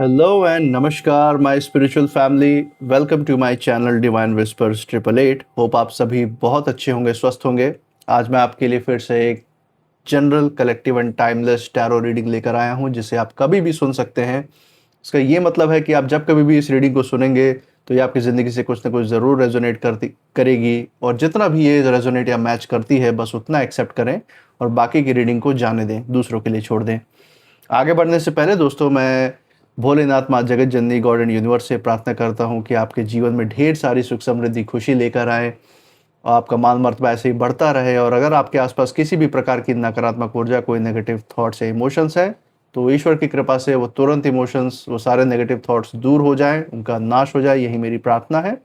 Hello and namaskar, my spiritual family. Welcome to my channel Divine Whispers 888. Hope आप सभी बहुत अच्छे होंगे, स्वस्थ होंगे। आज मैं आपके लिए फिर से एक general collective and timeless tarot reading लेकर आया हूं, जिसे आप कभी भी सुन सकते हैं। इसका ये मतलब है कि आप जब कभी भी इस रीडिंग को सुनेंगे तो ये आपकी ज़िंदगी से कुछ ना कुछ ज़रूर रेजोनेट करेगी, और जितना भी ये रेजोनेट या मैच करती है बस उतना एक्सेप्ट करें और बाकी की रीडिंग को जाने दें, दूसरों के लिए छोड़ दें। आगे बढ़ने से पहले दोस्तों, मैं भोलेनाथ, माँ जगत जननी, गॉड एंड यूनिवर्स से प्रार्थना करता हूँ कि आपके जीवन में ढेर सारी सुख समृद्धि खुशी लेकर आए और आपका मान मर्तबा ऐसे ही बढ़ता रहे। और अगर आपके आसपास किसी भी प्रकार की नकारात्मक ऊर्जा, कोई नेगेटिव थॉट्स या इमोशंस है, तो ईश्वर की कृपा से वो तुरंत इमोशंस, वो सारे नेगेटिव थॉट्स दूर हो जाएं, उनका नाश हो जाए, यही मेरी प्रार्थना है।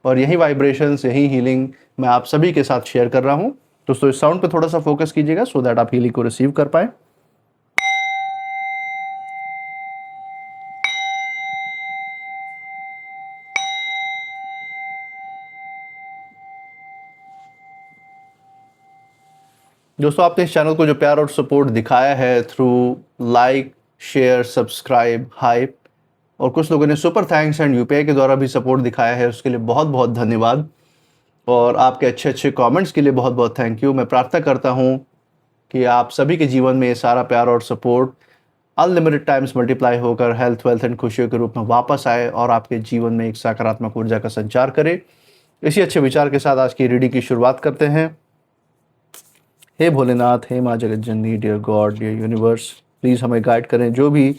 और यही वाइब्रेशंस, यही हीलिंग मैं आप सभी के साथ शेयर कर रहा हूँ। दोस्तों इस साउंड पे थोड़ा सा फोकस कीजिएगा सो दैट आप हीलिंग को रिसीव कर पाएँ। दोस्तों आपने इस चैनल को जो प्यार और सपोर्ट दिखाया है through like, share, subscribe, hype, और कुछ लोगों ने सुपर थैंक्स एंड यूपीआई के द्वारा भी सपोर्ट दिखाया है, उसके लिए बहुत बहुत धन्यवाद। और आपके अच्छे अच्छे कमेंट्स के लिए बहुत बहुत थैंक यू। मैं प्रार्थना करता हूँ कि आप सभी के जीवन में ये सारा प्यार और सपोर्ट अनलिमिटेड टाइम्स मल्टीप्लाई होकर हेल्थ, वेल्थ एंड खुशियों के रूप में वापस आए और आपके जीवन में एक सकारात्मक ऊर्जा का संचार करे। इसी अच्छे विचार के साथ आज की रीडिंग की शुरुआत करते हैं। हे भोलेनाथ, हे माँ जगत जननी, dear God, dear universe, please हमें गाइड करें। जो भी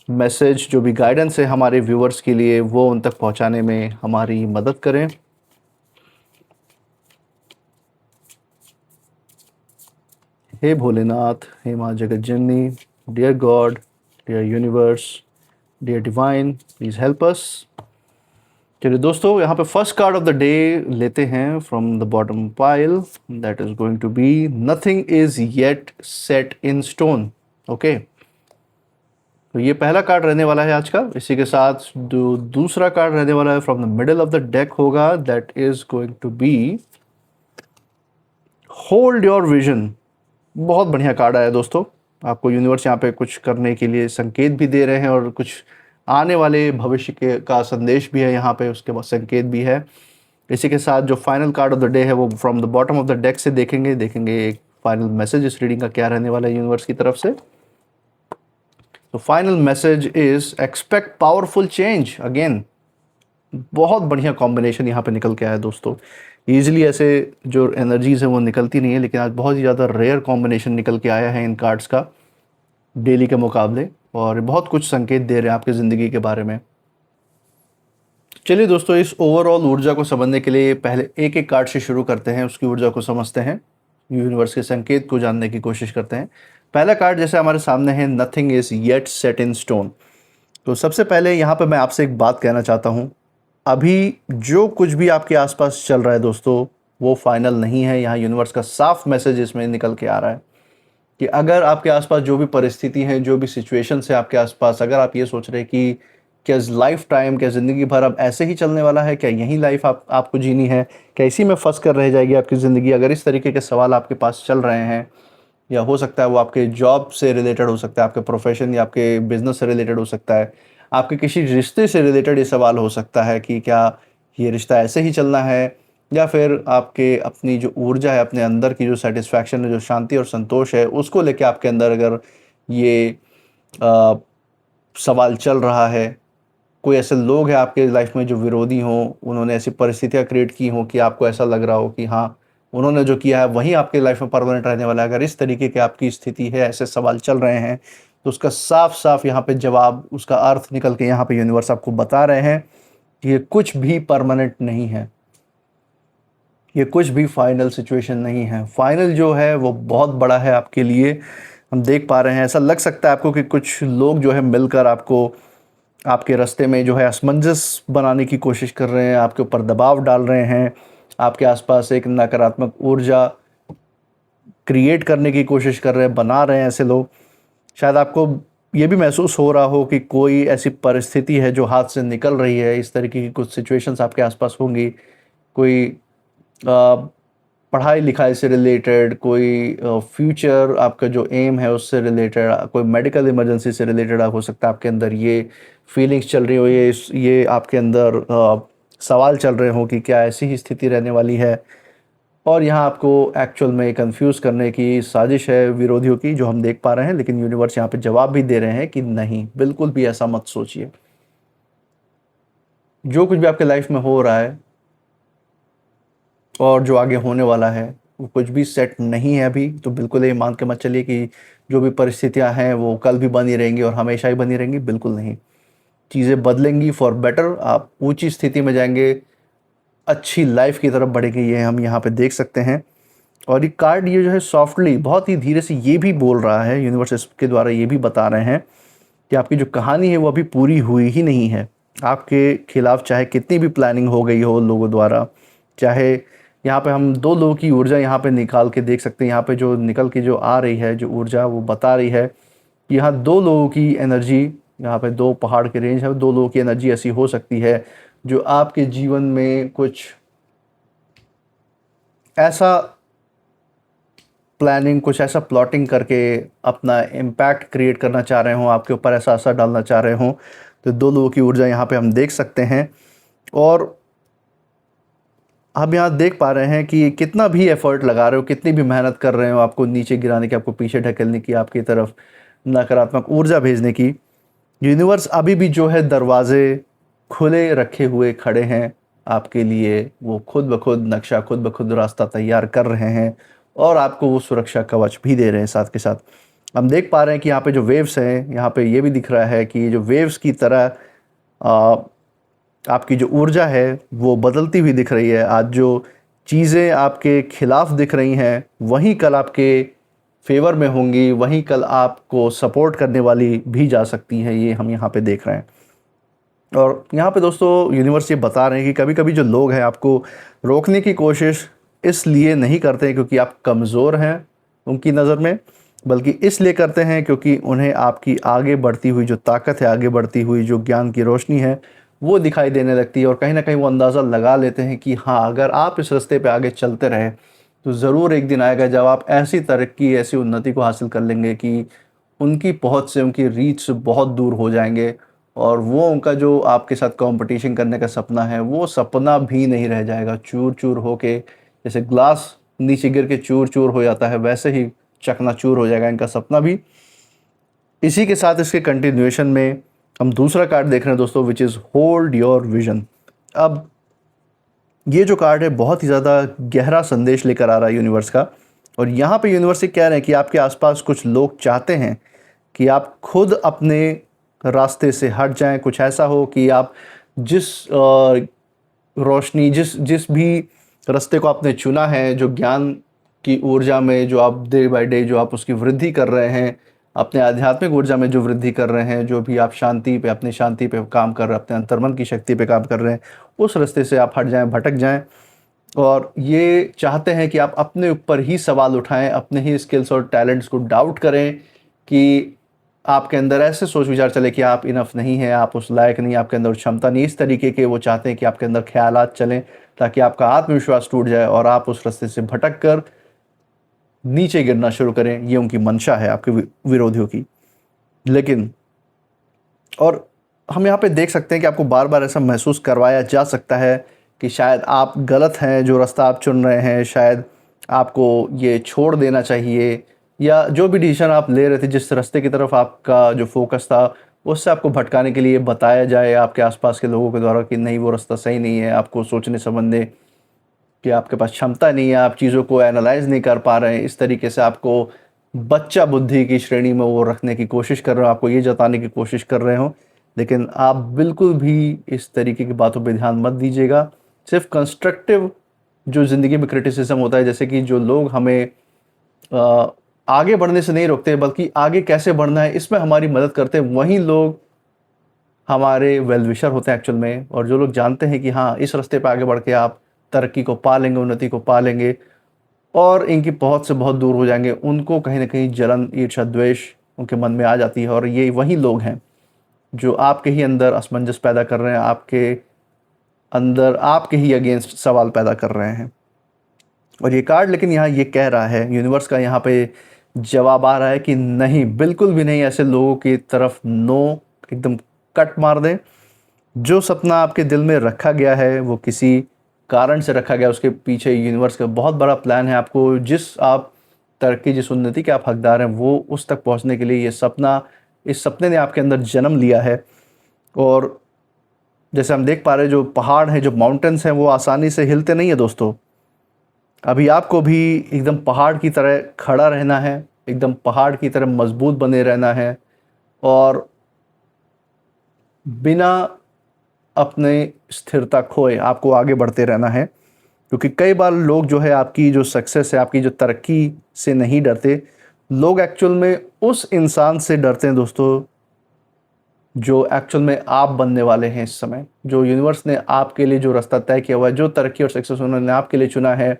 मैसेज, जो भी गाइडेंस है हमारे व्यूअर्स के लिए, वो उन तक पहुंचाने में हमारी मदद करें। हे भोलेनाथ, हे माँ जगत जननी, dear God, dear universe, dear divine, please help us. चलिए दोस्तों, यहाँ पे first card of the day लेते हैं from the bottom pile. That is going to be nothing is yet set in stone. Okay, तो ये पहला कार्ड रहने वाला है आज का। इसी के साथ दूसरा कार्ड रहने वाला है from the middle of the deck होगा। That is going to be hold your vision. बहुत बढ़िया कार्ड आया दोस्तों। आपको यूनिवर्स यहाँ पे कुछ करने के लिए संकेत भी दे रहे हैं और कुछ आने वाले भविष्य के का संदेश भी है यहाँ पे, उसके बाद संकेत भी है। इसी के साथ जो final card of the day है वो from the bottom of the deck से देखेंगे एक फाइनल मैसेज इस रीडिंग का क्या रहने वाला है यूनिवर्स की तरफ से। तो final message is expect powerful change again. बहुत बढ़िया कॉम्बिनेशन यहाँ पे निकल के आया दोस्तों। ईजिली ऐसे जो एनर्जीज है वो निकलती नहीं है, लेकिन आज बहुत ही ज़्यादा रेयर कॉम्बिनेशन निकल के आया है इन कार्ड्स का डेली के मुकाबले, और बहुत कुछ संकेत दे रहे हैं आपकी ज़िंदगी के बारे में। चलिए दोस्तों, इस ओवरऑल ऊर्जा को समझने के लिए पहले एक एक कार्ड से शुरू करते हैं, उसकी ऊर्जा को समझते हैं, यूनिवर्स के संकेत को जानने की कोशिश करते हैं। पहला कार्ड जैसे हमारे सामने है, nothing is yet set in stone. तो सबसे पहले यहाँ पे मैं आपसे एक बात कहना चाहता हूँ। अभी जो कुछ भी आपके आसपास चल रहा है दोस्तों, वो फाइनल नहीं है। यहाँ यूनिवर्स का साफ मैसेज इसमें निकल के आ रहा है कि अगर आपके आसपास जो भी परिस्थिति है, जो भी सिचुएशन है आपके आसपास, अगर आप ये सोच रहे हैं कि क्या लाइफ टाइम, क्या ज़िंदगी भर अब ऐसे ही चलने वाला है, क्या यही लाइफ आपको जीनी है, क्या इसी में फंस कर रह जाएगी आपकी ज़िंदगी, अगर इस तरीके के सवाल आपके पास चल रहे हैं, या हो सकता है वो आपके जॉब से रिलेटेड हो सकता है, आपके प्रोफेशन या आपके बिजनेस से रिलेटेड हो सकता है, आपके किसी रिश्ते से रिलेटेड ये सवाल हो सकता है कि क्या ये रिश्ता ऐसे ही चलना है, या फिर आपके अपनी जो ऊर्जा है, अपने अंदर की जो सेटिस्फैक्शन है, जो शांति और संतोष है, उसको लेके आपके अंदर अगर ये सवाल चल रहा है। कोई ऐसे लोग हैं आपके लाइफ में जो विरोधी हों, उन्होंने ऐसी परिस्थितियाँ क्रिएट की हों कि आपको ऐसा लग रहा हो कि हाँ, उन्होंने जो किया है वही आपके लाइफ में परमानेंट रहने वाला है। अगर इस तरीके की आपकी स्थिति है, ऐसे सवाल चल रहे हैं, तो उसका साफ साफ यहाँ पे जवाब, उसका अर्थ निकल के यहाँ पे यूनिवर्स आपको बता रहे हैं कि ये कुछ भी परमानेंट नहीं है, ये कुछ भी फाइनल सिचुएशन नहीं है। फाइनल जो है वो बहुत बड़ा है आपके लिए। हम देख पा रहे हैं, ऐसा लग सकता है आपको कि कुछ लोग जो है मिलकर आपको, आपके रास्ते में जो है असमंजस बनाने की कोशिश कर रहे हैं, आपके ऊपर दबाव डाल रहे हैं, आपके आसपास एक नकारात्मक ऊर्जा क्रिएट करने की कोशिश कर रहे हैं, बना रहे हैं ऐसे लोग। शायद आपको ये भी महसूस हो रहा हो कि कोई ऐसी परिस्थिति है जो हाथ से निकल रही है। इस तरीके की कुछ सिचुएशंस आपके आसपास होंगी। कोई पढ़ाई लिखाई से रिलेटेड, कोई फ्यूचर आपका जो एम है उससे रिलेटेड, कोई मेडिकल इमरजेंसी से रिलेटेड हो सकता है आपके अंदर ये फीलिंग्स चल रही हो, ये आपके अंदर सवाल चल रहे हो कि क्या ऐसी ही स्थिति रहने वाली है। और यहाँ आपको एक्चुअल में कंफ्यूज करने की साजिश है विरोधियों की, जो हम देख पा रहे हैं। लेकिन यूनिवर्स यहाँ पे जवाब भी दे रहे हैं कि नहीं, बिल्कुल भी ऐसा मत सोचिए। जो कुछ भी आपके लाइफ में हो रहा है और जो आगे होने वाला है वो कुछ भी सेट नहीं है अभी, तो बिल्कुल ये मान के मत चलिए कि जो भी परिस्थितियां हैं वो कल भी बनी रहेंगी और हमेशा ही बनी रहेंगी। बिल्कुल नहीं, चीज़ें बदलेंगी फॉर बेटर। आप ऊंची स्थिति में जाएंगे, अच्छी लाइफ की तरफ बढ़ेंगे, ये हम यहाँ पे देख सकते हैं। और ये कार्ड ये जो है सॉफ्टली, बहुत ही धीरे से ये भी बोल रहा है, यूनिवर्स के द्वारा ये भी बता रहे हैं कि आपकी जो कहानी है वो अभी पूरी हुई ही नहीं है। आपके खिलाफ चाहे कितनी भी प्लानिंग हो गई हो लोगों द्वारा, चाहे यहाँ पे हम दो लोगों की ऊर्जा यहाँ पे निकाल के देख सकते हैं। यहाँ पे जो निकल के जो आ रही है जो ऊर्जा, वो बता रही है कि यहाँ दो लोगों की एनर्जी, यहाँ पे दो पहाड़ के रेंज है, दो लोगों की एनर्जी ऐसी हो सकती है जो आपके जीवन में कुछ ऐसा प्लानिंग, कुछ ऐसा प्लॉटिंग करके अपना इम्पैक्ट क्रिएट करना चाह रहे हों, आपके ऊपर ऐसा असर डालना चाह रहे हों। तो दो लोगों की ऊर्जा यहाँ पे हम देख सकते हैं। और हम यहाँ देख पा रहे हैं कि कितना भी एफर्ट लगा रहे हो, कितनी भी मेहनत कर रहे हो आपको नीचे गिराने की, आपको पीछे ढकेलने की, आपकी तरफ नकारात्मक ऊर्जा भेजने की, यूनिवर्स अभी भी जो है दरवाजे खुले रखे हुए खड़े हैं आपके लिए। वो खुद ब खुद नक्शा, खुद ब खुद रास्ता तैयार कर रहे हैं और आपको वो सुरक्षा कवच भी दे रहे हैं साथ के साथ। हम देख पा रहे हैं कि यहाँ पे जो वेव्स हैं, यहाँ पे ये भी दिख रहा है कि जो वेव्स की तरह आपकी जो ऊर्जा है वो बदलती हुई दिख रही है। आज जो चीज़ें आपके खिलाफ दिख रही हैं वहीं कल आपके फेवर में होंगी, वहीं कल आपको सपोर्ट करने वाली भी जा सकती हैं, ये हम यहाँ पे देख रहे हैं। और यहाँ पे दोस्तों यूनिवर्स ये बता रहे हैं कि कभी कभी जो लोग हैं आपको रोकने की कोशिश इसलिए नहीं करते हैं क्योंकि आप कमज़ोर हैं उनकी नज़र में, बल्कि इसलिए करते हैं क्योंकि उन्हें आपकी आगे बढ़ती हुई जो ताकत है, आगे बढ़ती हुई जो ज्ञान की रोशनी है वो दिखाई देने लगती है। और कहीं ना कहीं वो अंदाज़ा लगा लेते हैं कि हाँ, अगर आप इस रास्ते पे आगे चलते रहें तो ज़रूर एक दिन आएगा जब आप ऐसी तरक्की, ऐसी उन्नति को हासिल कर लेंगे कि उनकी पहुंच से, उनकी रीच से बहुत दूर हो जाएंगे। और वो उनका जो आपके साथ कंपटीशन करने का सपना है वो सपना भी नहीं रह जाएगा। चूर चूर होके, जैसे ग्लास नीचे गिर के चूर चूर हो जाता है, वैसे ही चकनाचूर हो जाएगा इनका सपना भी। इसी के साथ इसके कंटिन्यूएशन में हम दूसरा कार्ड देख रहे हैं दोस्तों, which is hold your vision. अब ये जो कार्ड है बहुत ही ज़्यादा गहरा संदेश लेकर आ रहा है यूनिवर्स का। और यहाँ पे यूनिवर्स ये कह रहे हैं कि आपके आसपास कुछ लोग चाहते हैं कि आप खुद अपने रास्ते से हट जाएं। कुछ ऐसा हो कि आप जिस रोशनी, जिस जिस भी रास्ते को आपने चुना है, जो ज्ञान की ऊर्जा में जो आप डे बाय डे जो आप उसकी वृद्धि कर रहे हैं, अपने आध्यात्मिक ऊर्जा में जो वृद्धि कर रहे हैं, जो भी आप शांति पे, अपनी शांति पे काम कर रहे हैं, अपने अंतर्मन की शक्ति पे काम कर रहे हैं, उस रास्ते से आप हट जाएं, भटक जाएं। और ये चाहते हैं कि आप अपने ऊपर ही सवाल उठाएं, अपने ही स्किल्स और टैलेंट्स को डाउट करें, कि आपके अंदर ऐसे सोच विचार चले कि आप इनफ नहीं है, आप उस लायक नहीं, आपके अंदर क्षमता नहीं। इस तरीके के वो चाहते हैं कि आपके अंदर ख्यालात चलें ताकि आपका आत्मविश्वास टूट जाए और आप उस रास्ते से भटक कर नीचे गिरना शुरू करें। ये उनकी मंशा है आपके विरोधियों की। लेकिन और हम यहाँ पे देख सकते हैं कि आपको बार बार ऐसा महसूस करवाया जा सकता है कि शायद आप गलत हैं, जो रास्ता आप चुन रहे हैं, शायद आपको ये छोड़ देना चाहिए, या जो भी डिसीजन आप ले रहे थे, जिस रास्ते की तरफ आपका जो फोकस था, उससे आपको भटकाने के लिए बताया जाए आपके आसपास के लोगों के द्वारा कि नहीं, वो रास्ता सही नहीं है। आपको सोचने समझने कि आपके पास क्षमता नहीं है, आप चीज़ों को एनालाइज नहीं कर पा रहे हैं। इस तरीके से आपको बच्चा बुद्धि की श्रेणी में वो रखने की कोशिश कर रहे हो, आपको ये जताने की कोशिश कर रहे हो। लेकिन आप बिल्कुल भी इस तरीके की बातों पे ध्यान मत दीजिएगा। सिर्फ कंस्ट्रक्टिव जो ज़िंदगी में क्रिटिसिज्म होता है, जैसे कि जो लोग हमें आगे बढ़ने से नहीं रोकते बल्कि आगे कैसे बढ़ना है इसमें हमारी मदद करते हैं, वही लोग हमारे वेल विशर होते हैं एक्चुअल में। और जो लोग जानते हैं कि हाँ, इस रास्ते पे आगे बढ़ के आप तरक्की को पा लेंगे, उन्नति को पा लेंगे और इनकी पहुंच से बहुत दूर हो जाएंगे, उनको कहीं ना कहीं जलन, ईर्ष्या, द्वेष उनके मन में आ जाती है। और ये वही लोग हैं जो आपके ही अंदर असमंजस पैदा कर रहे हैं, आपके अंदर आपके ही अगेंस्ट सवाल पैदा कर रहे हैं। और ये कार्ड लेकिन यहाँ ये कह रहा है, यूनिवर्स का यहाँ पे जवाब आ रहा है कि नहीं, बिल्कुल भी नहीं, ऐसे लोगों की तरफ नो, एकदम कट मार दें। जो सपना आपके दिल में रखा गया है वो किसी कारण से रखा गया, उसके पीछे यूनिवर्स का बहुत बड़ा प्लान है। आपको जिस आप तरक्की, जिस उन्नति के आप हकदार हैं, वो उस तक पहुंचने के लिए ये सपना, इस सपने ने आपके अंदर जन्म लिया है। और जैसे हम देख पा रहे हैं, जो पहाड़ हैं, जो माउंटेन्स हैं, वो आसानी से हिलते नहीं है दोस्तों। अभी आपको भी एकदम पहाड़ की तरह खड़ा रहना है, एकदम पहाड़ की तरह मजबूत बने रहना है, और बिना अपने स्थिरता खोए आपको आगे बढ़ते रहना है। क्योंकि कई बार लोग जो है, आपकी जो सक्सेस है, आपकी जो तरक्की से नहीं डरते, लोग एक्चुअल में उस इंसान से डरते हैं दोस्तों, जो एक्चुअल में आप बनने वाले हैं इस समय। जो यूनिवर्स ने आपके लिए जो रास्ता तय किया हुआ है, जो तरक्की और सक्सेस उन्होंने आपके लिए चुना है,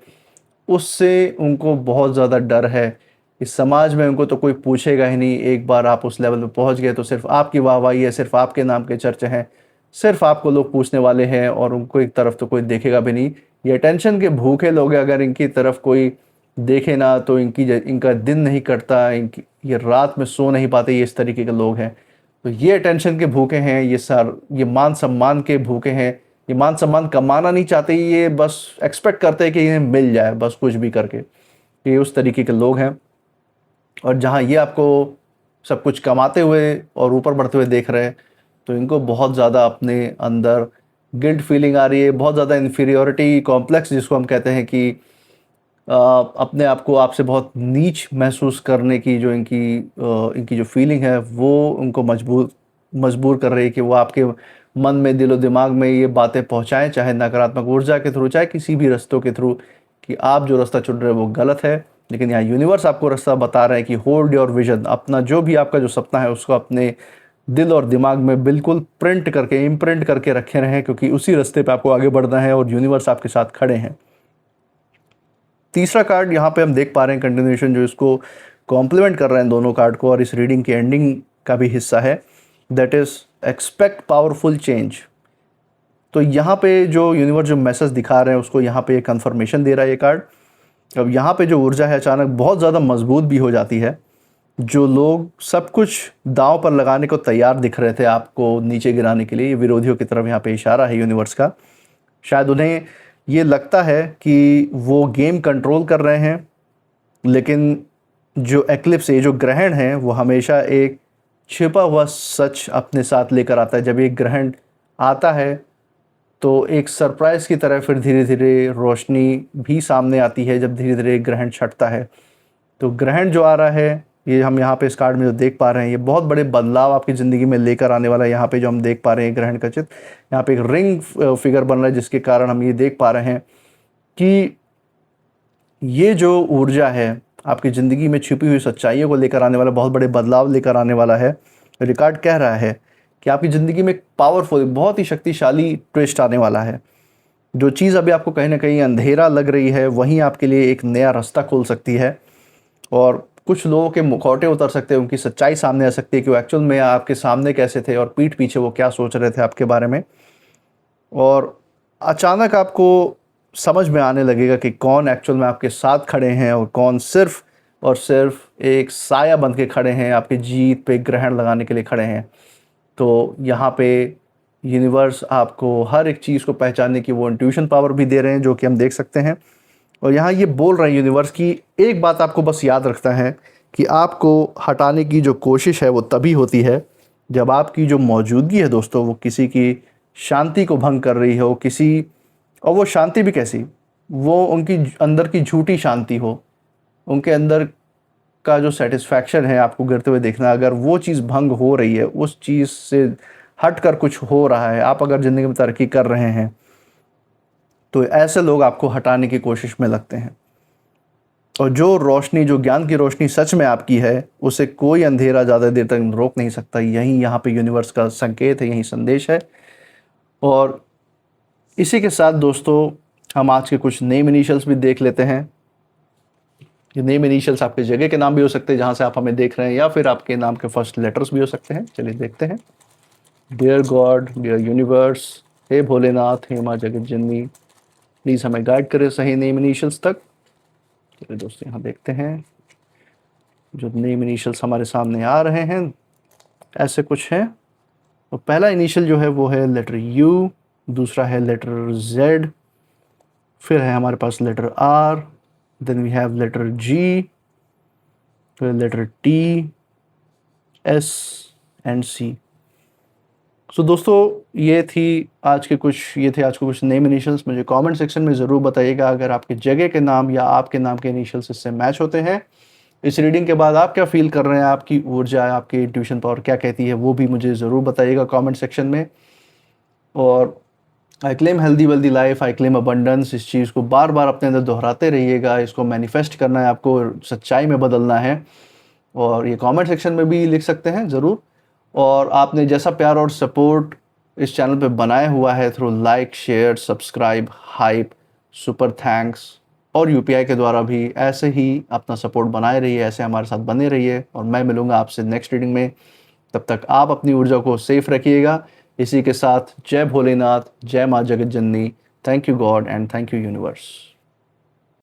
उससे उनको बहुत ज़्यादा डर है। इस समाज में उनको तो कोई पूछेगा ही नहीं। एक बार आप उस लेवल पे पहुंच गए तो सिर्फ आपकी वाहवाही है, सिर्फ आपके नाम के चर्चे हैं, सिर्फ आपको लोग पूछने वाले हैं, और उनको एक तरफ तो कोई देखेगा भी नहीं। ये अटेंशन के भूखे लोग हैं, अगर इनकी तरफ कोई देखे ना तो इनका दिन नहीं कटता, इनकी ये रात में सो नहीं पाते, ये इस तरीके के लोग हैं। तो ये अटेंशन के भूखे हैं, ये मान सम्मान के भूखे हैं। ये मान सम्मान कमाना नहीं चाहते, ये बस एक्सपेक्ट करते हैं कि इन्हें मिल जाए, बस कुछ भी करके। ये उस तरीके के लोग हैं। और जहाँ ये आपको सब कुछ कमाते हुए और ऊपर बढ़ते हुए देख रहे हैं, तो इनको बहुत ज़्यादा अपने अंदर गिल्ट फीलिंग आ रही है, बहुत ज़्यादा इन्फीरियोरिटी कॉम्प्लेक्स जिसको हम कहते हैं, कि अपने आप को आपसे बहुत नीच महसूस करने की जो इनकी जो फीलिंग है, वो उनको मजबूर कर रही है कि वो आपके मन में, दिलो दिमाग में ये बातें पहुंचाएं, चाहे नकारात्मक ऊर्जा के थ्रू, चाहे किसी भी रास्तों के थ्रू, कि आप जो रास्ता चुन रहे हैं वो गलत है। लेकिन यहाँ यूनिवर्स आपको रास्ता बता रहा है कि होल्ड योर विजन। अपना जो भी आपका जो सपना है, उसको अपने दिल और दिमाग में बिल्कुल प्रिंट करके, इम्प्रिंट करके रखे रहें, क्योंकि उसी रास्ते पे आपको आगे बढ़ना है और यूनिवर्स आपके साथ खड़े हैं। तीसरा कार्ड यहाँ पे हम देख पा रहे हैं, कंटिन्यूएशन, जो इसको कॉम्प्लीमेंट कर रहे हैं दोनों कार्ड को, और इस रीडिंग की एंडिंग का भी हिस्सा है। That is expect powerful change. तो यहाँ पे जो यूनिवर्स जो मैसेज दिखा रहे हैं, उसको यहाँ पे एक कंफर्मेशन दे रहा है ये कार्ड। अब यहाँ पे जो ऊर्जा है अचानक बहुत ज़्यादा मजबूत भी हो जाती है। जो लोग सब कुछ दांव पर लगाने को तैयार दिख रहे थे आपको नीचे गिराने के लिए, ये विरोधियों की तरफ यहाँ पे इशारा है यूनिवर्स का। शायद उन्हें ये लगता है कि वो गेम कंट्रोल कर रहे हैं, लेकिन जो एक्लिप्स है, जो ग्रहण है, वो हमेशा एक छिपा हुआ सच अपने साथ लेकर आता है। जब एक ग्रहण आता है तो एक सरप्राइज़ की तरह फिर धीरे धीरे रोशनी भी सामने आती है, जब धीरे धीरे ग्रहण छटता है। तो ग्रहण जो आ रहा है, ये हम यहाँ पे इस कार्ड में जो देख पा रहे हैं, ये बहुत बड़े बदलाव आपकी ज़िंदगी में लेकर आने वाला है। यहाँ पे जो हम देख पा रहे हैं ग्रहण का चित्र, यहाँ पे एक रिंग फिगर बन रहा है, जिसके कारण हम ये देख पा रहे हैं कि ये जो ऊर्जा है आपकी ज़िंदगी में छिपी हुई सच्चाइयों को लेकर आने वाला, बहुत बड़े बदलाव लेकर आने वाला है। रिकॉर्ड कह रहा है कि आपकी ज़िंदगी में एक पावरफुल, बहुत ही शक्तिशाली ट्विस्ट आने वाला है। जो चीज़ अभी आपको कहीं ना कहीं अंधेरा लग रही है, वहीं आपके लिए एक नया रास्ता खोल सकती है, और कुछ लोगों के मुखौटे उतर सकते हैं, उनकी सच्चाई सामने आ सकती है कि वो एक्चुअल में आपके सामने कैसे थे और पीठ पीछे वो क्या सोच रहे थे आपके बारे में। और अचानक आपको समझ में आने लगेगा कि कौन एक्चुअल में आपके साथ खड़े हैं और कौन सिर्फ और सिर्फ एक साया बन के खड़े हैं, आपकी जीत पे ग्रहण लगाने के लिए खड़े हैं। तो यहाँ पे यूनिवर्स आपको हर एक चीज़ को पहचानने की वो इंट्यूशन पावर भी दे रहे हैं, जो कि हम देख सकते हैं। और यहाँ ये बोल रहे हैं यूनिवर्स की एक बात आपको बस याद रखना है कि आपको हटाने की जो कोशिश है वो तभी होती है जब आपकी जो मौजूदगी है दोस्तों, वो किसी की शांति को भंग कर रही हो, किसी, और वो शांति भी कैसी, वो उनकी अंदर की झूठी शांति हो, उनके अंदर का जो सेटिस्फैक्शन है आपको गिरते हुए देखना, अगर वो चीज़ भंग हो रही है, उस चीज़ से हट कर कुछ हो रहा है, आप अगर ज़िंदगी में तरक्की कर रहे हैं, तो ऐसे लोग आपको हटाने की कोशिश में लगते हैं। और जो रोशनी, जो ज्ञान की रोशनी सच में आपकी है, उसे कोई अंधेरा ज़्यादा देर तक रोक नहीं सकता। यही यहाँ पे यूनिवर्स का संकेत है, यही संदेश है। और इसी के साथ दोस्तों हम आज के कुछ नेम इनिशियल्स भी देख लेते हैं। ये नेम इनिशियल्स आपके जगह के नाम भी हो सकते हैं जहाँ से आप हमें देख रहे हैं, या फिर आपके नाम के फर्स्ट लेटर्स भी हो सकते हैं। चलिए देखते हैं। डियर गॉड, डियर यूनिवर्स, हे भोलेनाथ, हे माँ जगत जननी, प्लीज़ हमें गाइड करें सही नेम इनिशियल्स तक। चलिए दोस्तों यहाँ देखते हैं जो नेम इनिशियल्स हमारे सामने आ रहे हैं ऐसे कुछ हैं। तो पहला इनिशियल जो है वो है लेटर यू, दूसरा है लेटर जेड, फिर है हमारे पास letter R, then we have letter G, फिर letter T, S and C. So दोस्तों ये थे आज के कुछ नेम इनिशियल्स। मुझे कमेंट सेक्शन में ज़रूर बताइएगा अगर आपके जगह के नाम या आपके नाम के इनिशियल्स इससे मैच होते हैं। इस रीडिंग के बाद आप क्या फील कर रहे हैं, आपकी ऊर्जा, आपकी इंट्यूशन पावर क्या कहती है, वो भी मुझे ज़रूर बताइएगा कमेंट सेक्शन में। और I claim healthy wealthy life, I claim abundance, इस चीज़ को बार बार अपने अंदर दोहराते रहिएगा। इसको मैनिफेस्ट करना है आपको, सच्चाई में बदलना है। और ये कमेंट सेक्शन में भी लिख सकते हैं ज़रूर। और आपने जैसा प्यार और सपोर्ट इस चैनल पे बनाया हुआ है through like, share, subscribe, hype, super thanks और यूपीआई के द्वारा भी, ऐसे ही अपना सपोर्ट बनाए रहिए, ऐसे हमारे साथ बने रहिए। और मैं मिलूँगा आपसे नेक्स्ट रीडिंग में। तब तक आप अपनी ऊर्जा को सेफ रखिएगा। इसी के साथ जय भोलेनाथ, जय माँ जगत जननी। Thank you God and thank you universe.